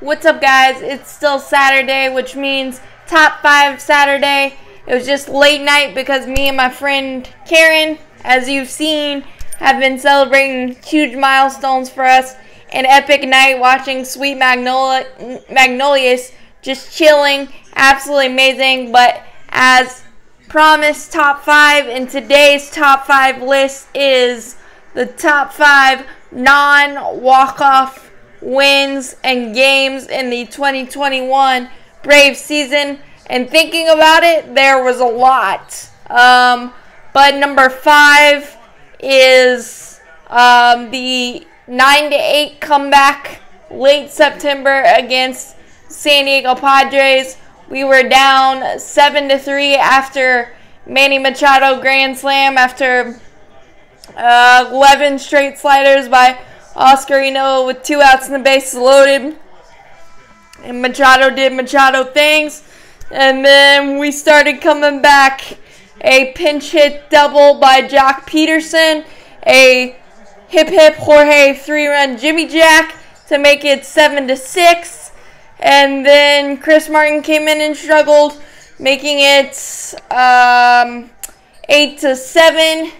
What's up, guys? It's still Saturday, which means top 5 Saturday. It was just late night because me and my friend Karen, as you've seen, have been celebrating huge milestones for us. An epic night watching Sweet Magnolias, just chilling, absolutely amazing. But as promised, top 5, and today's top 5 list is the top 5 non-walk-off wins and games in the 2021 Braves season. And thinking about it, there was a lot. But number 5 is the 9-8 comeback late September against San Diego Padres. We were down 7-3 after Manny Machado grand slam after 11 straight sliders by Oscar Eno with 2 outs and the bases loaded. And Machado did Machado things. And then we started coming back. A pinch hit double by Jock Peterson. A hip hip Jorge 3-run Jimmy Jack to make it 7-6. And then Chris Martin came in and struggled, making it 8-7.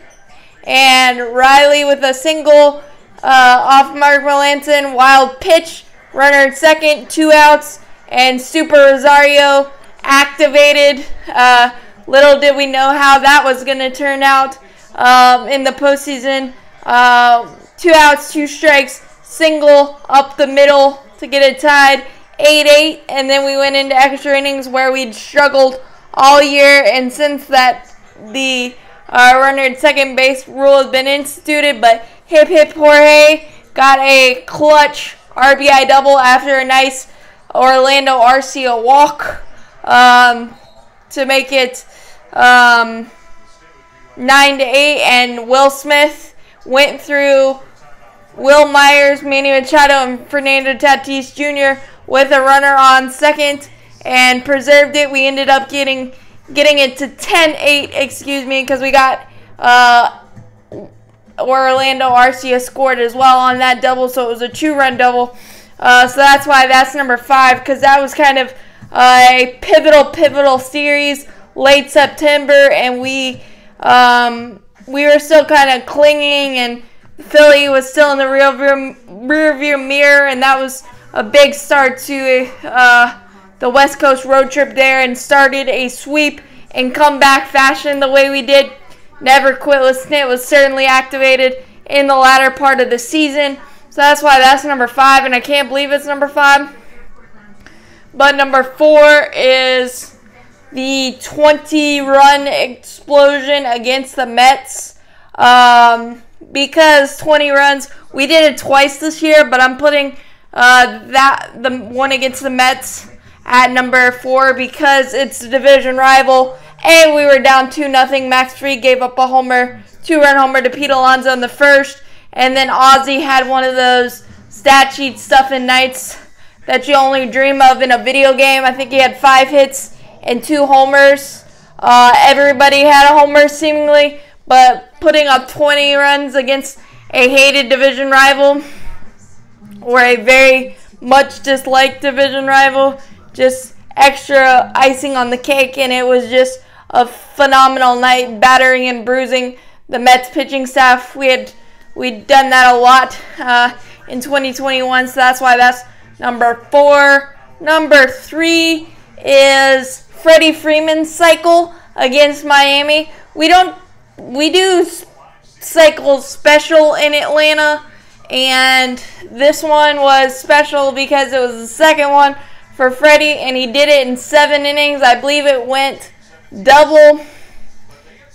And Riley with a single off Mark Melancon, wild pitch, runner at second, 2 outs, and Super Rosario activated. Little did we know how that was going to turn out in the postseason. 2 outs, 2 strikes, single up the middle to get it tied, 8-8, and then we went into extra innings where we'd struggled all year, and since that, the runner at second base rule has been instituted, but Hip Hip Jorge got a clutch RBI double after a nice Orlando Arcia walk to make it 9-8, and Will Smith went through Will Myers, Manny Machado, and Fernando Tatis Jr. with a runner on second and preserved it. We ended up getting it to 10-8, because we got Orlando Arcia scored as well on that double, so it was a 2-run double. So that's why that's number 5, because that was kind of a pivotal series late September, and we were still kind of clinging, and Philly was still in the rear view mirror, and that was a big start to the West Coast road trip there, and started a sweep in comeback fashion the way we did. Never Quitless Snit was certainly activated in the latter part of the season. So that's why that's number 5, and I can't believe it's number 5. But number 4 is the 20-run explosion against the Mets. Because 20 runs, we did it twice this year, but I'm putting the one against the Mets at number 4 because it's a division rival. And we were down 2-0. Max Fried gave up a homer, 2-run homer to Pete Alonso in the first. And then Ozzie had one of those stat sheet stuffing nights that you only dream of in a video game. I think he had 5 hits and 2 homers. Everybody had a homer seemingly, but putting up 20 runs against a hated division rival or a very much disliked division rival, just extra icing on the cake, and it was just a phenomenal night, battering and bruising the Mets pitching staff. We'd done that a lot in 2021, so that's why that's number 4. Number 3 is Freddie Freeman's cycle against Miami. We do cycles special in Atlanta, and this one was special because it was the second one for Freddie, and he did it in 7 innings. I believe it went double,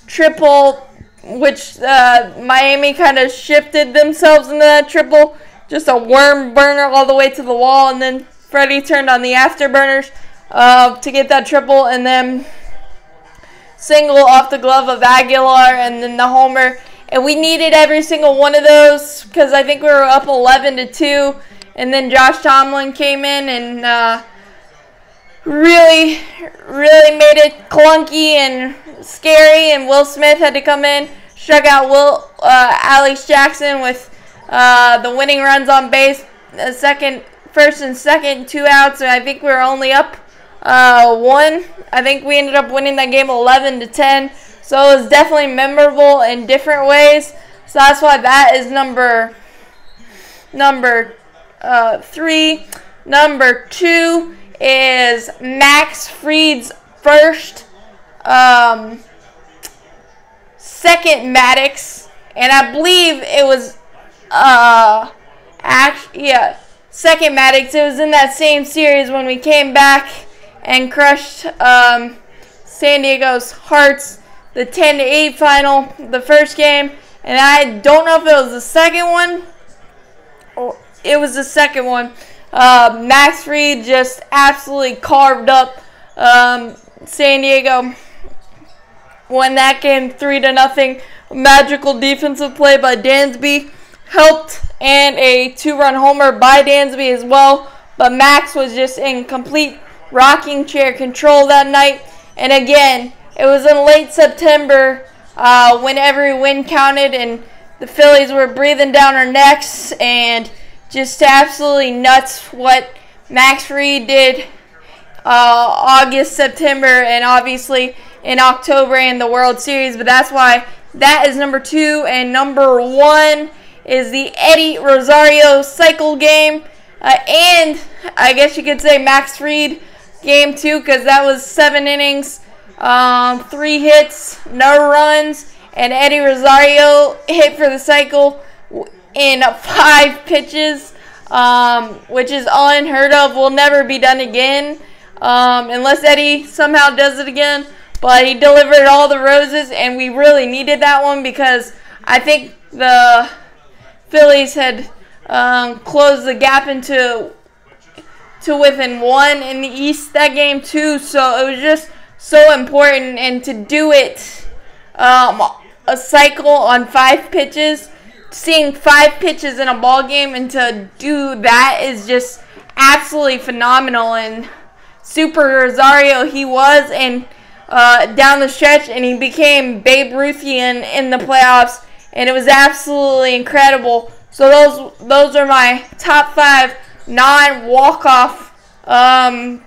triple, which Miami kind of shifted themselves into that triple. Just a worm burner all the way to the wall, and then Freddie turned on the afterburners to get that triple, and then single off the glove of Aguilar, and then the homer. And we needed every single one of those because I think we were up 11-2, and then Josh Tomlin came in and really made it clunky and scary, and Will Smith had to come in, struck out Alex Jackson with the winning runs on base, second first and second, 2 outs, and I think we were only up 1. I think we ended up winning that game 11-10. So it was definitely memorable in different ways. So that's why that is number 3. Number 2 is Max Fried's first, second Maddox, and I believe it was second Maddox. It was in that same series when we came back and crushed San Diego's Hearts, the 10-8 final, the first game. And I don't know if it was the second one. It was the second one. Max Fried just absolutely carved up San Diego. Won that game 3-0. Magical defensive play by Dansby helped, and a 2-run homer by Dansby as well. But Max was just in complete rocking chair control that night. And again, it was in late September when every win counted, and the Phillies were breathing down our necks, and just absolutely nuts what Max Fried did August, September, and obviously in October in the World Series. But that's why that is number 2. And number 1 is the Eddie Rosario cycle game. And I guess you could say Max Fried game 2, because that was 7 innings, 3 hits, no runs. And Eddie Rosario hit for the cycle in 5 pitches, which is unheard of. Will never be done again unless Eddie somehow does it again. But he delivered all the roses, and we really needed that one because I think the Phillies had closed the gap to within 1 in the East that game too. So it was just so important, and to do it a cycle on 5 pitches. Seeing 5 pitches in a ball game and to do that is just absolutely phenomenal. And Super Rosario he was, and down the stretch, and he became Babe Ruthian in the playoffs, and it was absolutely incredible. So those are my top 5 non-walk-off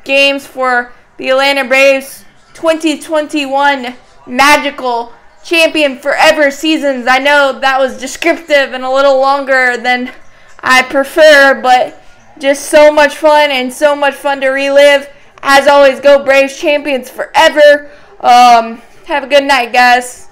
games for the Atlanta Braves 2021 magical champion forever seasons. I know that was descriptive and a little longer than I prefer, but just so much fun, and so much fun to relive. As always, go Braves, champions forever. Have a good night, guys.